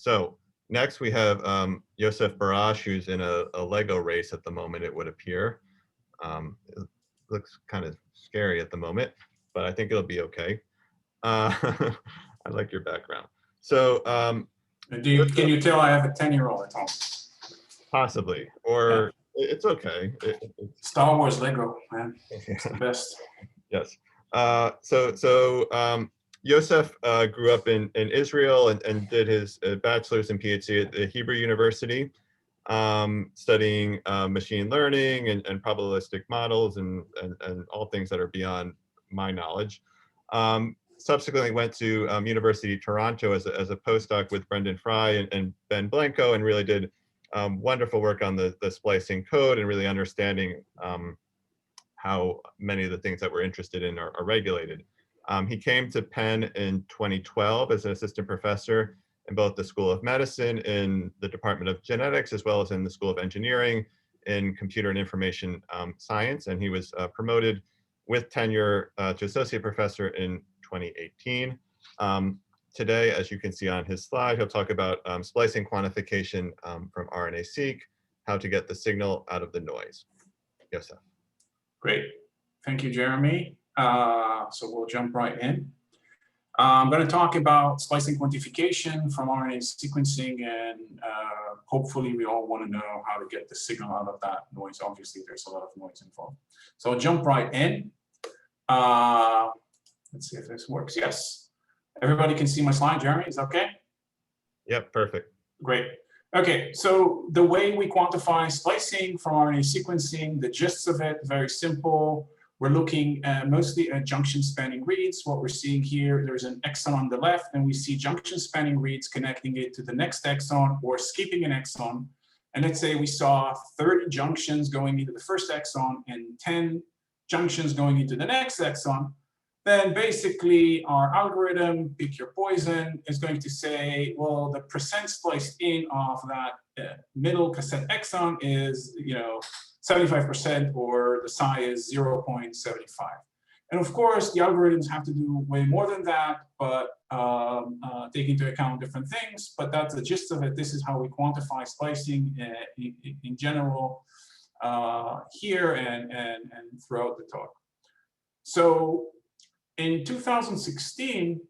So next we have Yoseph Barash, who's in a Lego race at the moment, it would appear. It looks kind of scary at the moment, but I think it'll be okay. I like your background. So can you tell I have a 10-year-old at home? Possibly, or yeah. It's okay. Star Wars Lego, man, it's the best. Yes. Yosef grew up in Israel and did his bachelor's and PhD at the Hebrew University, studying machine learning and probabilistic models and all things that are beyond my knowledge. Subsequently went to University of Toronto as a postdoc with Brendan Fry and Ben Blanco, and really did wonderful work on the splicing code and really understanding how many of the things that we're interested in are regulated. He came to Penn in 2012 as an assistant professor in both the School of Medicine, in the Department of Genetics, as well as in the School of Engineering in Computer and Information Science. And he was promoted with tenure to associate professor in 2018. Today, as you can see on his slide, he'll talk about splicing quantification from RNASeq, how to get the signal out of the noise. Yosef. Great. Thank you, Jeremy. So we'll jump right in. I'm going to talk about splicing quantification from RNA sequencing, and hopefully we all want to know how to get the signal out of that noise. Obviously, there's a lot of noise involved. So I'll jump right in. Let's see if this works. Yes. Everybody can see my slide, Jeremy, is that okay? Yep, perfect. Great. Okay, so the way we quantify splicing from RNA sequencing, the gist of it, very simple. We're looking mostly at junction spanning reads. What we're seeing here, there's an exon on the left, and we see junction spanning reads connecting it to the next exon or skipping an exon. And let's say we saw 30 junctions going into the first exon and 10 junctions going into the next exon. Then basically our algorithm, pick your poison, is going to say, well, the percent spliced in of that middle cassette exon is, 75%, or the psi is 0.75. And of course, the algorithms have to do way more than that, but take into account different things. But that's the gist of it. This is how we quantify splicing in general here and throughout the talk. So in 2016,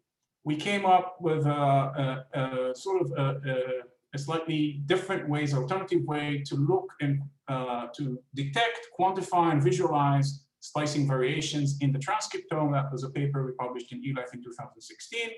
we came up with a slightly different ways, alternative way to look and to detect, quantify, and visualize splicing variations in the transcriptome. That was a paper we published in eLife in 2016.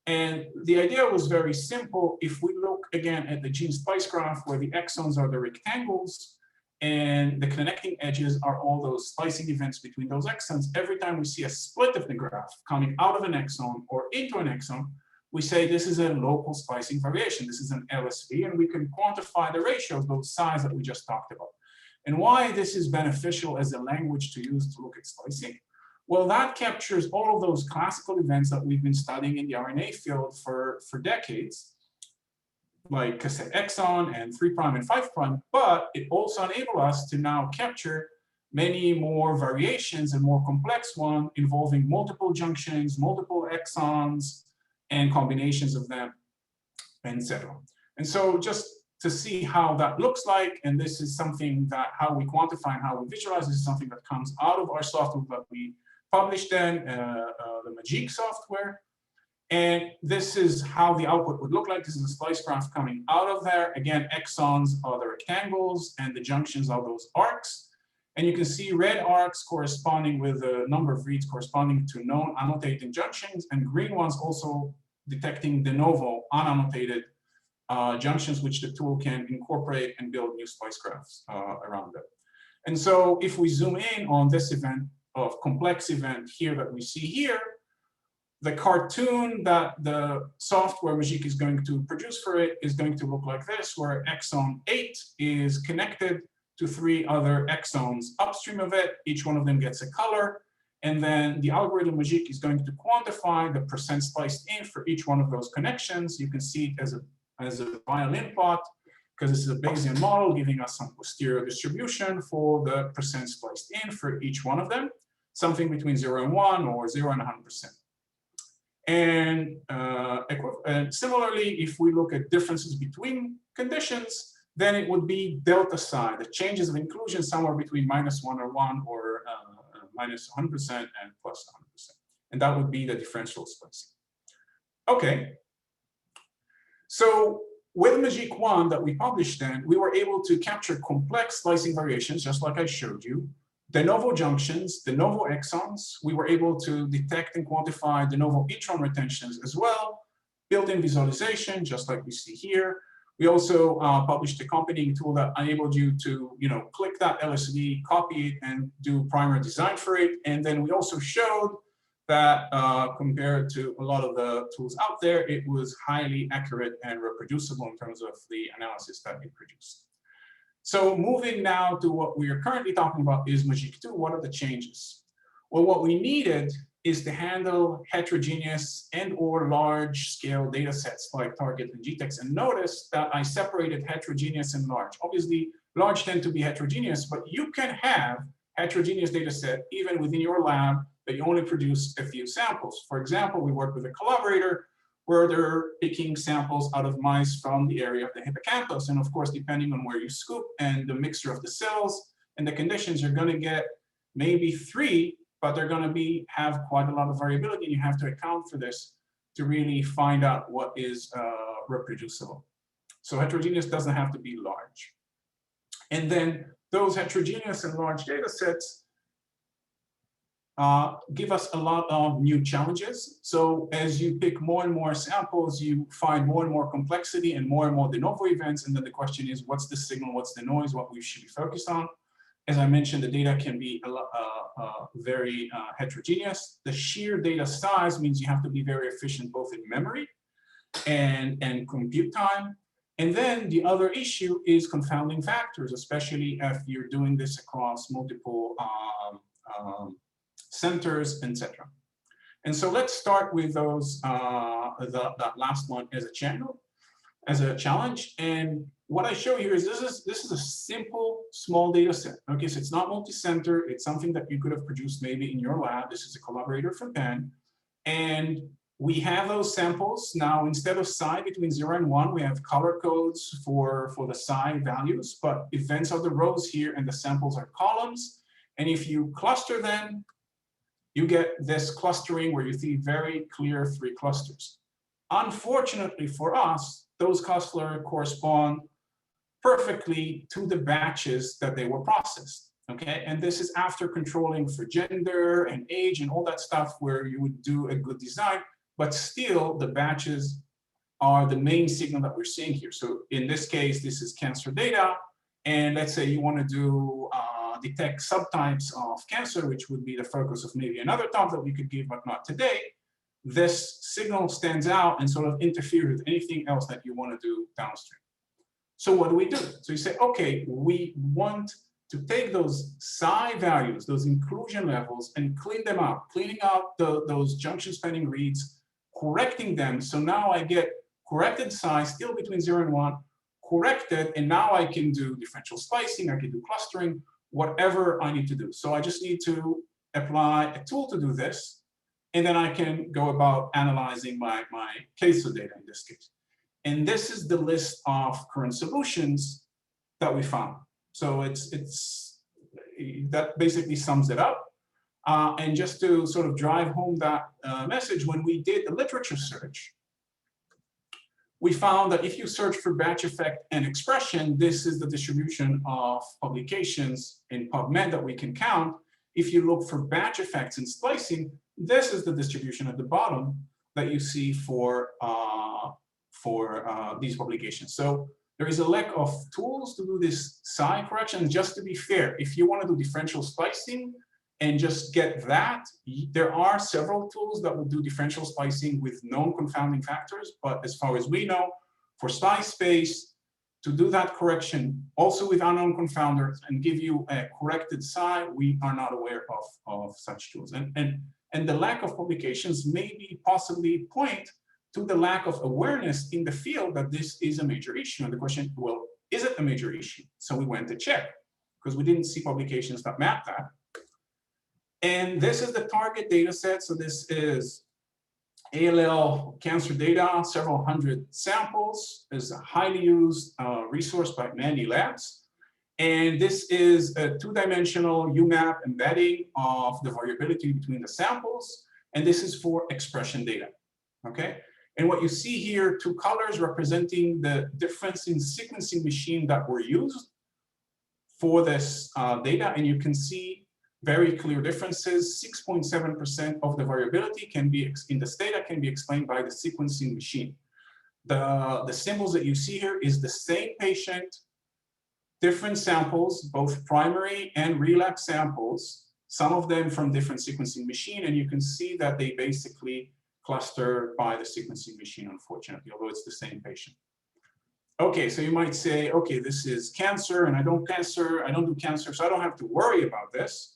And the idea was very simple. If we look again at the gene splice graph, where the exons are the rectangles and the connecting edges are all those splicing events between those exons, every time we see a split of the graph coming out of an exon or into an exon, we say this is a local splicing variation. This is an LSV, and we can quantify the ratio of those size that we just talked about. And why this is beneficial as a language to use to look at splicing? Well, that captures all of those classical events that we've been studying in the RNA field for decades, like cassette exon and 3' and 5', but it also enables us to now capture many more variations and more complex ones involving multiple junctions, multiple exons, and combinations of them, etc. And so just to see how that looks like, and this is something that how we quantify and how we visualize, this is something that comes out of our software that we published then, the Magic software. And this is how the output would look like. This is a splice graph coming out of there. Again, exons are the rectangles and the junctions are those arcs. And you can see red arcs corresponding with the number of reads corresponding to known annotated junctions, and green ones also detecting de novo unannotated junctions, which the tool can incorporate and build new splice graphs around it. And so if we zoom in on this event of complex event here that we see here, the cartoon that the software Magic is going to produce for it is going to look like this, where exon 8 is connected to 3 other exons upstream of it. Each one of them gets a color. And then the algorithm Magic is going to quantify the percent spliced in for each one of those connections. You can see it as a violin plot, because this is a Bayesian model giving us some posterior distribution for the percent spliced in for each one of them, something between 0 and 1 or 0 and 100%. And similarly, if we look at differences between conditions, then it would be delta psi, the changes of inclusion somewhere between -1 or 1 or minus 100% and plus 100%. And that would be the differential splicing. Okay. So with Magic 1 that we published then, we were able to capture complex splicing variations, just like I showed you, de novo junctions, de novo exons. We were able to detect and quantify de novo intron retentions as well, built-in visualization, just like we see here. We also published a accompanying tool that enabled you to, click that LSD, copy it, and do primer design for it. And then we also showed that compared to a lot of the tools out there, it was highly accurate and reproducible in terms of the analysis that it produced. So moving now to what we are currently talking about is Magic 2. What are the changes? Well, what we needed is to handle heterogeneous and or large scale data sets like Target and GTEx. And notice that I separated heterogeneous and large. Obviously, large tend to be heterogeneous, but you can have heterogeneous data set even within your lab that you only produce a few samples. For example, we work with a collaborator where they're picking samples out of mice from the area of the hippocampus. And of course, depending on where you scoop and the mixture of the cells and the conditions, you're going to get maybe 3, but they're going to have quite a lot of variability. And you have to account for this to really find out what is reproducible. So heterogeneous doesn't have to be large. And then those heterogeneous and large data sets give us a lot of new challenges. So as you pick more and more samples, you find more and more complexity and more de novo events. And then the question is, what's the signal, what's the noise, what we should be focused on? As I mentioned, the data can be very heterogeneous. The sheer data size means you have to be very efficient both in memory and compute time. And then the other issue is confounding factors, especially if you're doing this across multiple centers, etc. And so let's start with those, that last one as a challenge. And what I show here is this is a simple, small data set. Okay, so it's not multi-center. It's something that you could have produced maybe in your lab. This is a collaborator from Penn. And we have those samples. Now, instead of psi between 0 and 1, we have color codes for the psi values, but events are the rows here and the samples are columns. And if you cluster them, you get this clustering where you see very clear 3 clusters. Unfortunately for us, those clusters correspond perfectly to the batches that they were processed, okay? And this is after controlling for gender and age and all that stuff where you would do a good design, but still the batches are the main signal that we're seeing here. So in this case, this is cancer data. And let's say you want to do detect subtypes of cancer, which would be the focus of maybe another talk that we could give, but not today. This signal stands out and sort of interferes with anything else that you want to do downstream. So what do we do? So you say, okay, we want to take those psi values, those inclusion levels, and clean them out, cleaning out those junction spanning reads, correcting them. So now I get corrected psi still between 0 and 1, corrected, and now I can do differential splicing, I can do clustering, whatever I need to do. So I just need to apply a tool to do this, and then I can go about analyzing my queso data in this case. And this is the list of current solutions that we found. So that basically sums it up. And just to sort of drive home that message, when we did the literature search, we found that if you search for batch effect and expression, this is the distribution of publications in PubMed that we can count. If you look for batch effects and splicing, this is the distribution at the bottom that you see for these publications. So there is a lack of tools to do this psi correction. Just to be fair, if you want to do differential splicing and just get that, there are several tools that will do differential splicing with known confounding factors. But as far as we know, for splice space, to do that correction also with unknown confounders and give you a corrected psi, we are not aware of such tools. And the lack of publications maybe possibly point to the lack of awareness in the field that this is a major issue. And the question, well, is it a major issue? So we went to check because we didn't see publications that map that. And this is the target data set. So this is ALL cancer data, several hundred samples, is a highly used resource by many labs. And this is a two-dimensional UMAP embedding of the variability between the samples. And this is for expression data, okay? And what you see here, two colors representing the difference in sequencing machine that were used for this data. And you can see very clear differences. 6.7% of the variability can be in this data can be explained by the sequencing machine. The symbols that you see here is the same patient, different samples, both primary and relapse samples, some of them from different sequencing machine, and you can see that they basically cluster by the sequencing machine, unfortunately, although it's the same patient. Okay, so you might say, okay, this is cancer, and I don't do cancer, so I don't have to worry about this.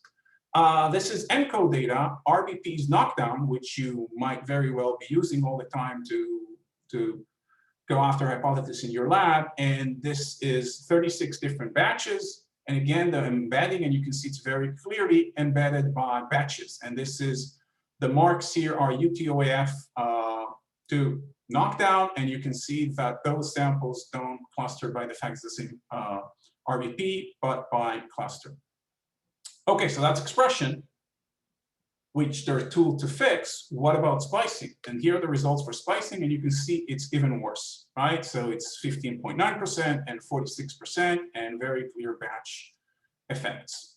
This is ENCODE data, RBP's knockdown, which you might very well be using all the time to go after hypothesis in your lab. And this is 36 different batches. And again, the embedding, and you can see it's very clearly embedded by batches. And this is, the marks here are UTOAF to knockdown, and you can see that those samples don't cluster by the fact it's the same RBP, but by cluster. Okay, so that's expression, which there's a tool to fix. What about splicing? And here are the results for splicing, and you can see it's even worse, right? So it's 15.9% and 46%, and very clear batch effects.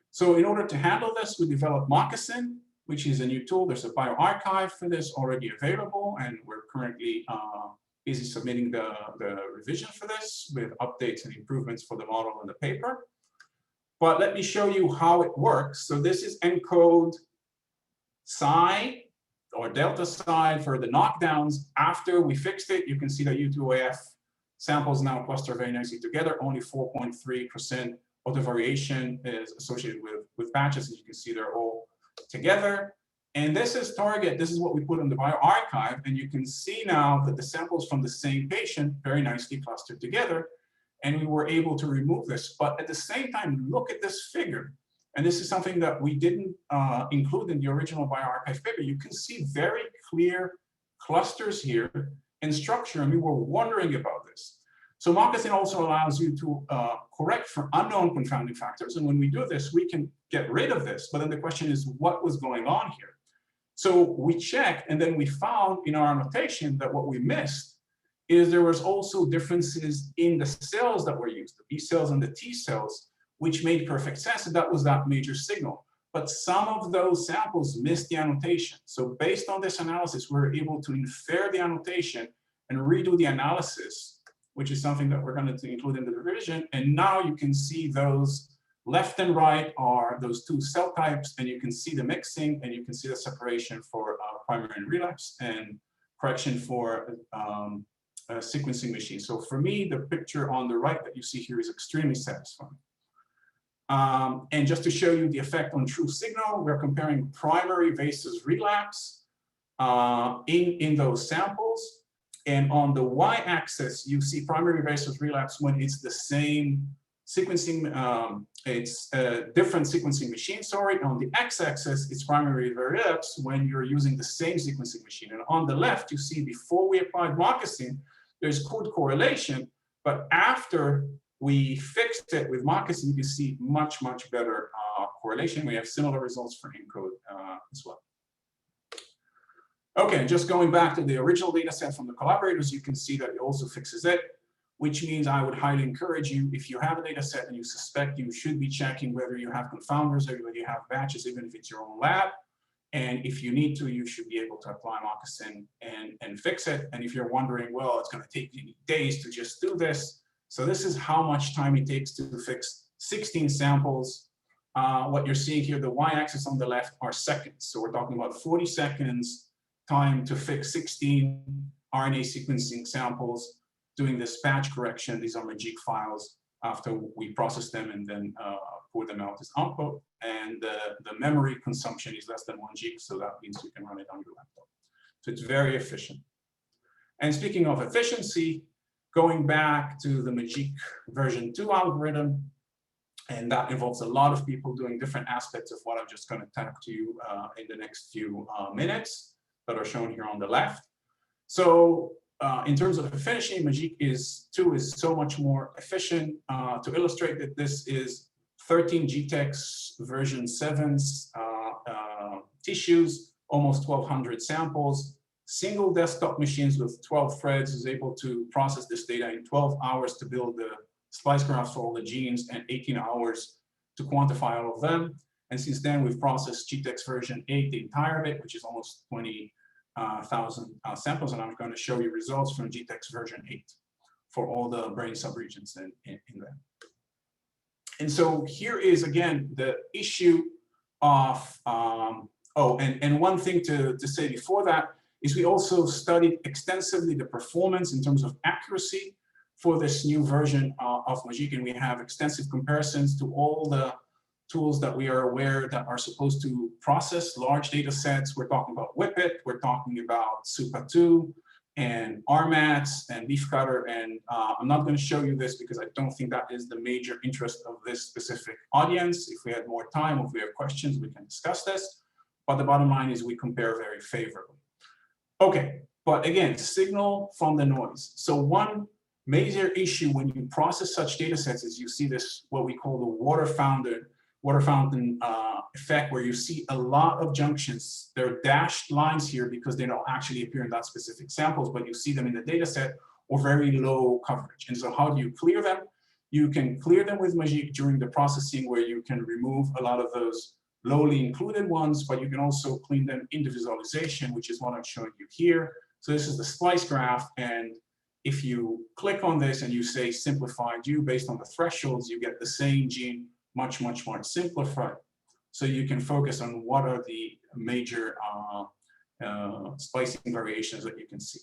So in order to handle this, we developed Moccasin, which is a new tool. There's a bioarchive for this already available, and we're currently busy submitting the revision for this with updates and improvements for the model and the paper. But let me show you how it works. So this is ENCODE psi or delta psi for the knockdowns. After we fixed it, you can see that U2AF samples now cluster very nicely together. Only 4.3% of the variation is associated with batches. As you can see, they're all together. And this is target. This is what we put in the bioarchive. And you can see now that the samples from the same patient very nicely clustered together. And we were able to remove this. But at the same time, look at this figure. And this is something that we didn't include in the original bioarchive paper. You can see very clear clusters here in structure, and we were wondering about this. So Moccasin also allows you to correct for unknown confounding factors. And when we do this, we can get rid of this. But then the question is, what was going on here? So we checked, and then we found in our annotation that what we missed is there was also differences in the cells that were used, the B cells and the T cells, which made perfect sense, and that was that major signal. But some of those samples missed the annotation. So based on this analysis, we were able to infer the annotation and redo the analysis, which is something that we're going to include in the revision. And now you can see those left and right are those two cell types, and you can see the mixing, and you can see the separation for primary and relapse, and correction for sequencing machine. So for me, the picture on the right that you see here is extremely satisfying. And just to show you the effect on true signal, we're comparing primary versus relapse in those samples. And on the y-axis, you see primary versus relapse when it's the same sequencing, it's a different sequencing machine, sorry. On the x-axis, it's primary relapse when you're using the same sequencing machine. And on the left, you see before we applied Moccasin, there's good correlation, but after we fixed it with Moccasin, you can see much, much better correlation. We have similar results for ENCODE as well. Okay, just going back to the original data set from the collaborators, you can see that it also fixes it, which means I would highly encourage you, if you have a data set and you suspect, you should be checking whether you have confounders or whether you have batches, even if it's your own lab. And if you need to, you should be able to apply Moccasin and fix it. And if you're wondering, well, it's going to take you days to just do this. So this is how much time it takes to fix 16 samples. What you're seeing here, the y-axis on the left are seconds. So we're talking about 40 seconds time to fix 16 RNA sequencing samples, doing this batch correction. These are Magic files after we process them and then pour them out as output. And the memory consumption is less than 1 gig, so that means you can run it on your laptop. So it's very efficient. And speaking of efficiency, going back to the Magic version 2 algorithm, and that involves a lot of people doing different aspects of what I'm just going to talk to you in the next few minutes. that are shown here on the left. So in terms of efficiency, Magic 2 is so much more efficient. To illustrate that, this is 13 GTEx version 7's tissues, almost 1,200 samples. Single desktop machines with 12 threads is able to process this data in 12 hours to build the splice graphs for all the genes and 18 hours to quantify all of them. And since then, we've processed GTEx version 8, the entire of it, which is almost 20,000 samples. And I'm going to show you results from GTEx version 8 for all the brain subregions in there. And so here is, again, the issue of, and one thing to say before that is we also studied extensively the performance in terms of accuracy for this new version of Magic, and we have extensive comparisons to all the tools that we are aware that are supposed to process large data sets. We're talking about Whippet, we're talking about SUPA2, and RMATs, and Leafcutter, and I'm not going to show you this because I don't think that is the major interest of this specific audience. If we had more time, if we have questions, we can discuss this. But the bottom line is we compare very favorably. Okay, but again, signal from the noise. So one major issue when you process such data sets is you see this, what we call the water fountain effect, where you see a lot of junctions. There are dashed lines here because they don't actually appear in that specific samples, but you see them in the data set, or very low coverage. And so how do you clear them? You can clear them with Magic during the processing, where you can remove a lot of those lowly included ones, but you can also clean them in the visualization, which is what I'm showing you here. So this is the splice graph, and if you click on this and you say simplified U based on the thresholds, you get the same gene much more simplified. So you can focus on what are the major splicing variations that you can see.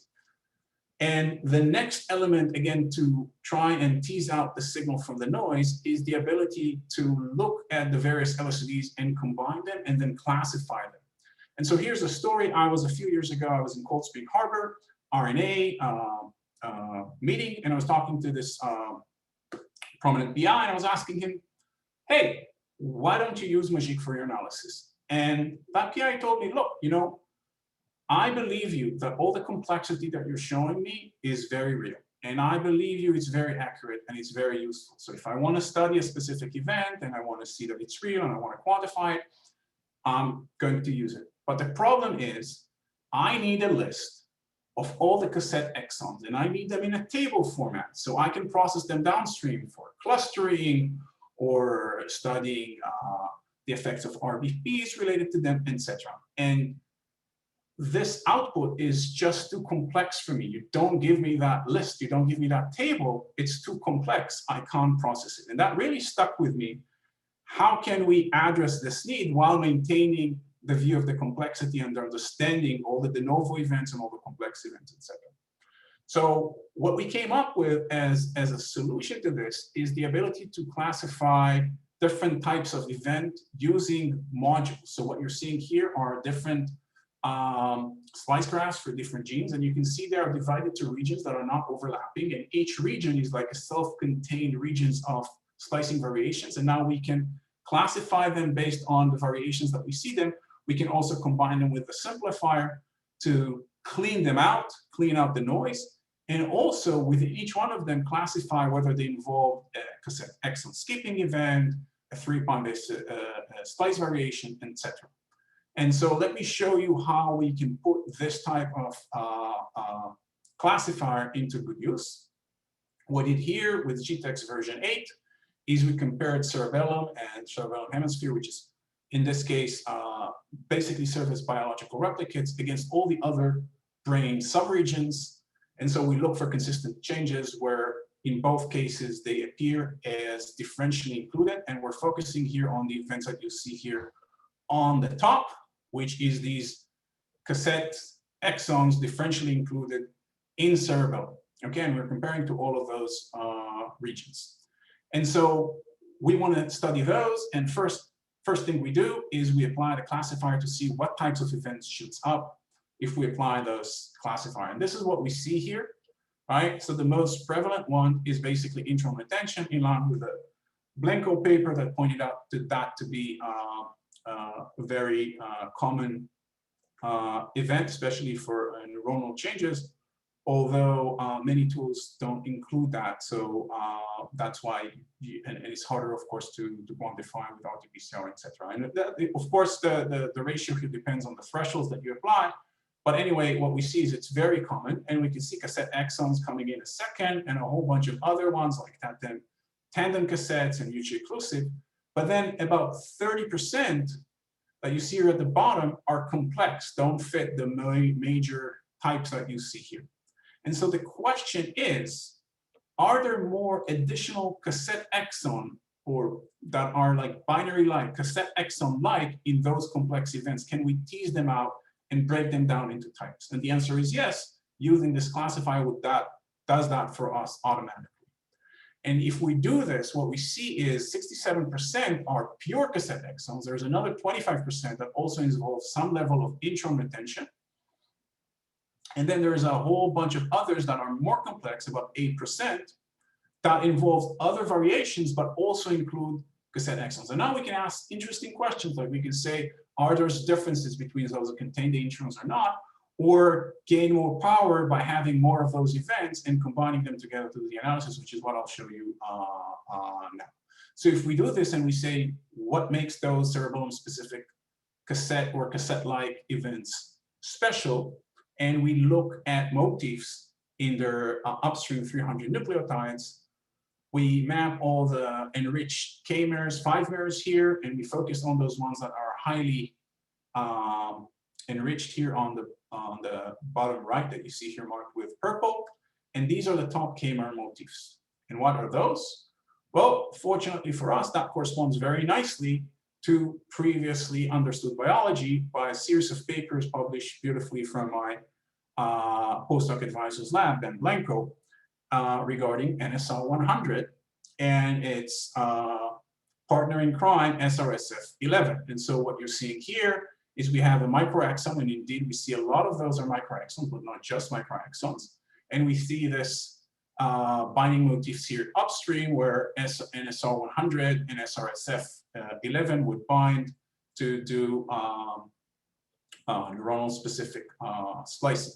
And the next element, again, to try and tease out the signal from the noise is the ability to look at the various LSDs and combine them and then classify them. And so here's a story. I was a few years ago, I was in Cold Spring Harbor, RNA meeting, and I was talking to this prominent BI, and I was asking him, hey, why don't you use Magic for your analysis? And that PI told me, look, you know, I believe you that all the complexity that you're showing me is very real. And I believe you it's very accurate and it's very useful. So if I want to study a specific event and I want to see that it's real and I want to quantify it, I'm going to use it. But the problem is I need a list of all the cassette exons, and I need them in a table format so I can process them downstream for clustering or studying the effects of RBPs related to them, etc. And this output is just too complex for me. You don't give me that list, you don't give me that table, it's too complex, I can't process it. And that really stuck with me. How can we address this need while maintaining the view of the complexity and understanding all the de novo events and all the complex events, etc. So what we came up with as a solution to this is the ability to classify different types of event using modules. So what you're seeing here are different splice graphs for different genes, and you can see they are divided to regions that are not overlapping, and each region is like a self-contained regions of splicing variations, and now we can classify them based on the variations that we see them. We can also combine them with the simplifier to clean them out, clean out the noise, and also within each one of them classify whether they involve a cassette exon skipping event, a 3'-based splice variation, etc. And so let me show you how we can put this type of classifier into good use. What we did here with GTEx version 8 is we compared cerebellum and cerebellum hemisphere, which is in this case basically serve as biological replicates against all the other brain subregions. And so we look for consistent changes where in both cases they appear as differentially included, and we're focusing here on the events that you see here on the top, which is these cassette exons differentially included in cerebellum. Again, we're comparing to all of those regions. And so we want to study those, and first thing we do is we apply the classifier to see what types of events shoots up if we apply those classifier. And this is what we see here, right? So the most prevalent one is basically intron retention, in line with the Blanco paper that pointed out that to be a very common event, especially for neuronal changes, although many tools don't include that. So that's why, and it's harder, of course, to quantify with RT-PCR, et cetera. And that, of course, the ratio here depends on the thresholds that you apply. But anyway, what we see is it's very common, and we can see cassette exons coming in a second, and a whole bunch of other ones like tandem cassettes and mutually exclusive. But then about 30% that you see here at the bottom are complex, don't fit the major types that you see here. And so the question is, are there more additional cassette exon or that are like binary-like, cassette exon-like in those complex events? Can we tease them out and break them down into types? And the answer is yes. Using this classifier does that for us automatically. And if we do this, what we see is 67% are pure cassette exons. There's another 25% that also involves some level of intron retention. And then there's a whole bunch of others that are more complex, about 8%, that involve other variations, but also include cassette exons. And now we can ask interesting questions, like we can say, are there differences between those that contain the introns or not, or gain more power by having more of those events and combining them together to do the analysis, which is what I'll show you now. So if we do this and we say, what makes those cerebellum-specific cassette or cassette-like events special, and we look at motifs in their upstream 300 nucleotides, we map all the enriched K-mers, 5-mers here, and we focus on those ones that are highly enriched here on the bottom right that you see here marked with purple. And these are the top K-mer motifs. And what are those? Well, fortunately for us, that corresponds very nicely to previously understood biology by a series of papers published beautifully from my postdoc advisor's lab, Ben Blanco, regarding NSR 100 and its partner in crime, SRSF11. And so what you're seeing here is we have a microexon, and indeed we see a lot of those are microexons, but not just microexons. And we see this binding motifs here upstream, where NSR 100 and SRSF11 would bind to do neuronal specific splicing.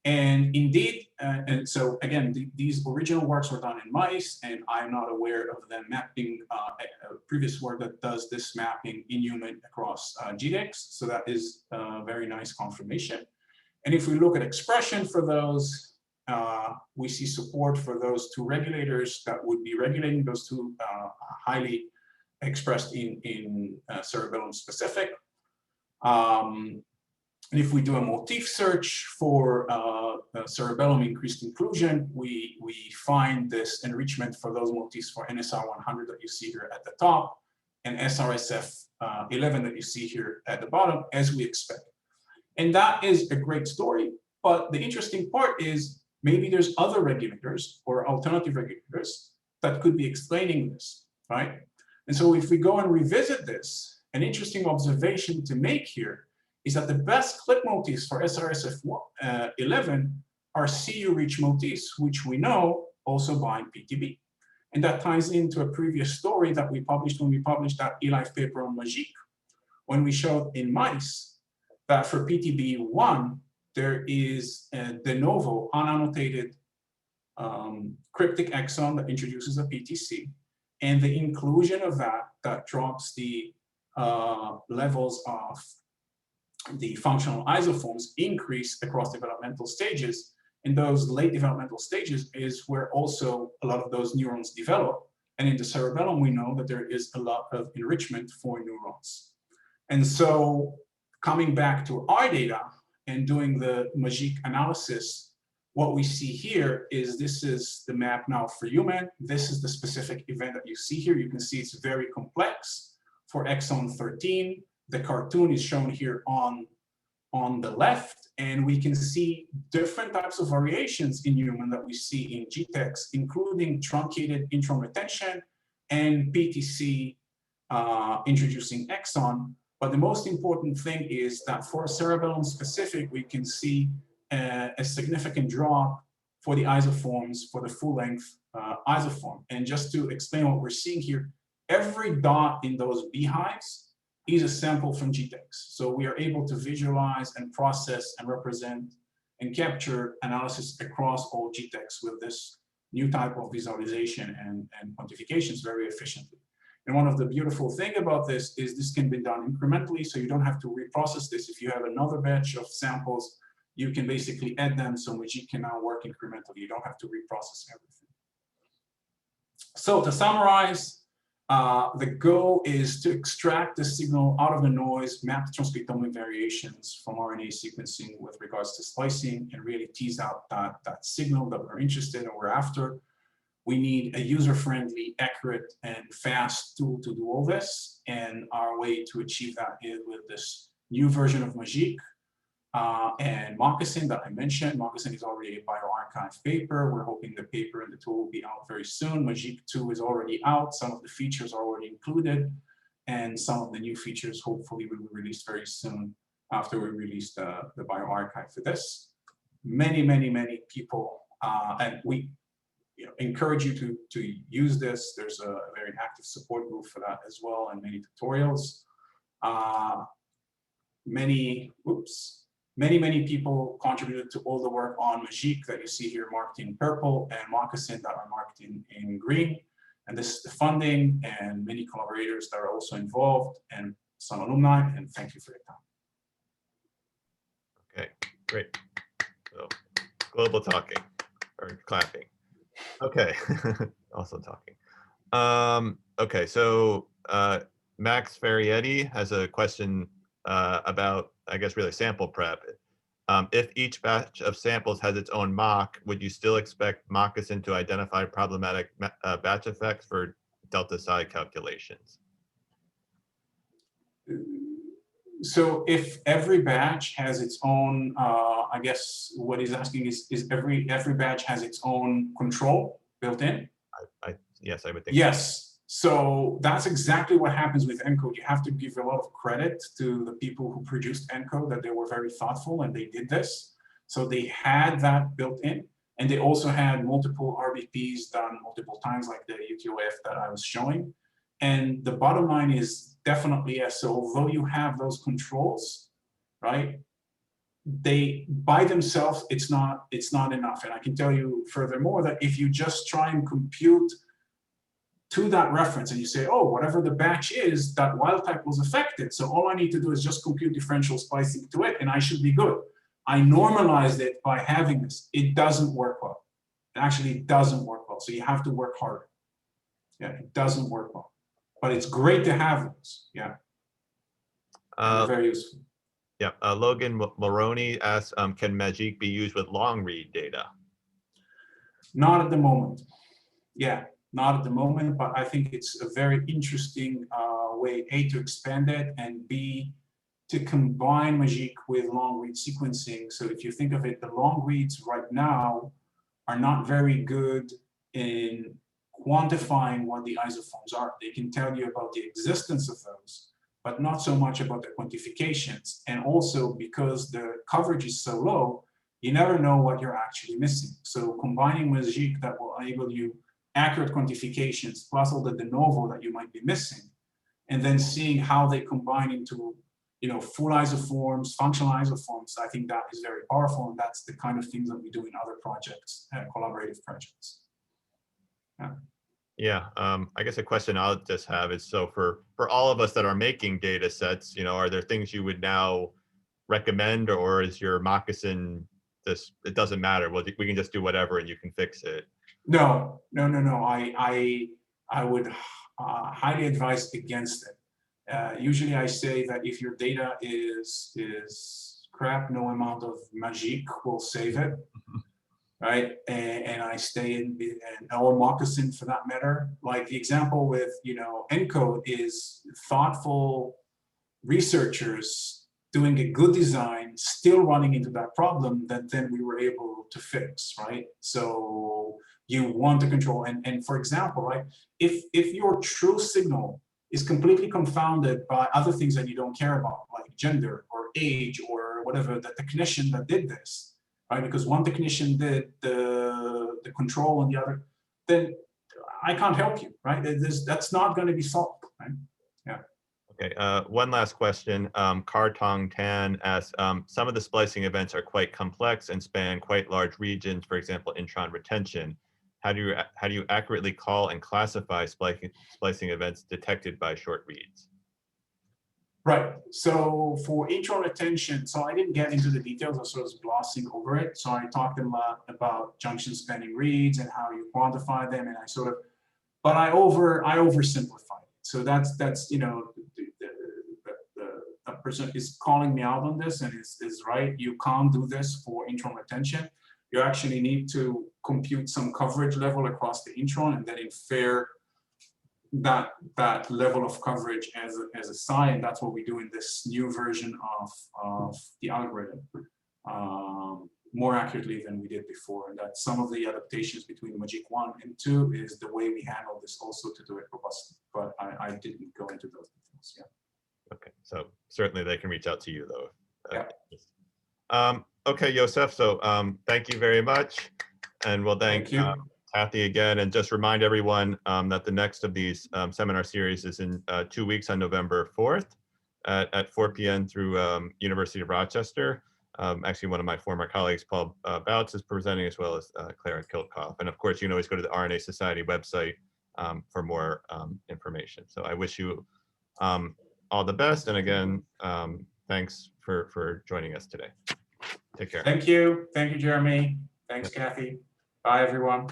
And indeed, and so again, these original works were done in mice, and I'm not aware of them mapping previous work that does this mapping in human across GDEX. So that is a very nice confirmation. And if we look at expression for those, we see support for those two regulators that would be regulating those two highly expressed in cerebellum specific. And if we do a motif search for cerebellum increased inclusion, we find this enrichment for those motifs for NSR 100 that you see here at the top, and SRSF 11 that you see here at the bottom, as we expect. And that is a great story, but the interesting part is maybe there's other regulators or alternative regulators that could be explaining this, right? And so if we go and revisit this, an interesting observation to make here is that the best clip motifs for SRSF11 are CU-rich motifs, which we know also bind PTB. And that ties into a previous story that we published when we published that eLife paper on Magic, when we showed in mice that for PTB1, there is a de novo unannotated cryptic exon that introduces a PTC. And the inclusion of that drops the levels of the functional isoforms increase across developmental stages. In those late developmental stages is where also a lot of those neurons develop. And in the cerebellum, we know that there is a lot of enrichment for neurons. And so coming back to our data and doing the Magic analysis, what we see here is this is the map now for human. This is the specific event that you see here. You can see it's very complex for exon 13. The cartoon is shown here on the left, and we can see different types of variations in human that we see in GTEx, including truncated intron retention and PTC introducing exon. But the most important thing is that for cerebellum specific, we can see a significant drop for the isoforms, for the full length isoform. And just to explain what we're seeing here, every dot in those beehives is a sample from GTEx. So we are able to visualize and process and represent and capture analysis across all GTEx with this new type of visualization and quantifications very efficiently. And one of the beautiful things about this is this can be done incrementally, so you don't have to reprocess this. If you have another batch of samples, you can basically add them, so Magic can now work incrementally. You don't have to reprocess everything. So to summarize, the goal is to extract the signal out of the noise, map the transcriptomic variations from RNA sequencing with regards to splicing, and really tease out that signal that we're interested in or we're after. We need a user-friendly, accurate, and fast tool to do all this. And our way to achieve that is with this new version of Magic and Moccasin that I mentioned. Moccasin is already a bioRxiv paper. We're hoping the paper and the tool will be out very soon. Magic 2 is already out. Some of the features are already included. And some of the new features hopefully will be released very soon after we release the bioRxiv for this. Many, many, many people, and we encourage you to use this. There's a very active support group for that as well, and many tutorials. Many people contributed to all the work on Magic that you see here marked in purple, and Moccasin that are marked in green. And this is the funding, and many collaborators that are also involved, and some alumni, and thank you for your time. Okay, great. So, global talking, or clapping. Okay, also talking. Okay, so Max Ferrietti has a question about, I guess, really sample prep. If each batch of samples has its own mock, would you still expect Moccasin to identify problematic batch effects for delta psi calculations? So if every batch has its own, I guess what he's asking is every batch has its own control built in? Yes, I would think. Yes. So that's exactly what happens with ENCODE. You have to give a lot of credit to the people who produced ENCODE, that they were very thoughtful and they did this. So they had that built in, and they also had multiple RBPs done multiple times, like the UTOF that I was showing. And the bottom line is definitely yes. So although you have those controls, right, they by themselves, it's not enough. And I can tell you furthermore that if you just try and compute to that reference and you say, oh, whatever the batch is, that wild type was affected. So all I need to do is just compute differential splicing to it and I should be good. I normalized it by having this. It doesn't work well. It actually doesn't work well. So you have to work harder. Yeah, it doesn't work well. But it's great to have those. Yeah. Very useful. Yeah. Logan Moroney asks, can Magic be used with long read data? Not at the moment. Yeah, not at the moment, but I think it's a very interesting way, A, to expand it, and B, to combine Magic with long read sequencing. So if you think of it, the long reads right now are not very good in quantifying what the isoforms are. They can tell you about the existence of those, but not so much about the quantifications. And also because the coverage is so low, you never know what you're actually missing. So combining Magic that will enable you accurate quantifications plus all the de novo that you might be missing, and then seeing how they combine into full isoforms, functional isoforms, I think that is very powerful, and that's the kind of things that we do in other projects, collaborative projects. Yeah, I guess a question I'll just have is, so for all of us that are making data sets, are there things you would now recommend, or is your Moccasin this, it doesn't matter, well, we can just do whatever and you can fix it? No. I would highly advise against it. Usually I say that if your data is crap, no amount of Magic will save it. Right, and I stay in our Moccasin for that matter. Like the example with ENCODE is thoughtful researchers doing a good design, still running into that problem that then we were able to fix. Right, so you want to control, and for example, right, if your true signal is completely confounded by other things that you don't care about, like gender or age or whatever, the technician that did this. Right? Because one technician did the control and the other, then I can't help you, right? That's not going to be solved, right? Yeah. Okay, one last question. Kartong Tan asks, some of the splicing events are quite complex and span quite large regions, for example, intron retention. How do you accurately call and classify splicing events detected by short reads? Right. So for intron retention, so I didn't get into the details. I sort of glossing over it. So I talked a lot about junction spanning reads and how you quantify them, and I sort of, but I oversimplified it. So that's you know, a person is calling me out on this and is right. You can't do this for intron retention. You actually need to compute some coverage level across the intron and then infer that level of coverage as a psi, and that's what we do in this new version of the algorithm more accurately than we did before. And that some of the adaptations between Magic 1 and 2 is the way we handle this also to do it robustly. But I didn't go into those details. Yeah. Okay, so certainly they can reach out to you though. Yeah. Okay, Yoseph, so thank you very much. And we'll thank Kathy again, and just remind everyone that the next of these seminar series is in 2 weeks on November 4th at 4 p.m. through University of Rochester. Actually, one of my former colleagues, Paul Bouts, is presenting, as well as Clara Kiltkoff. And of course, you can always go to the RNA Society website for more information. So I wish you all the best. And again, thanks for joining us today. Take care. Thank you. Thank you, Jeremy. Thanks, Kathy. Bye, everyone.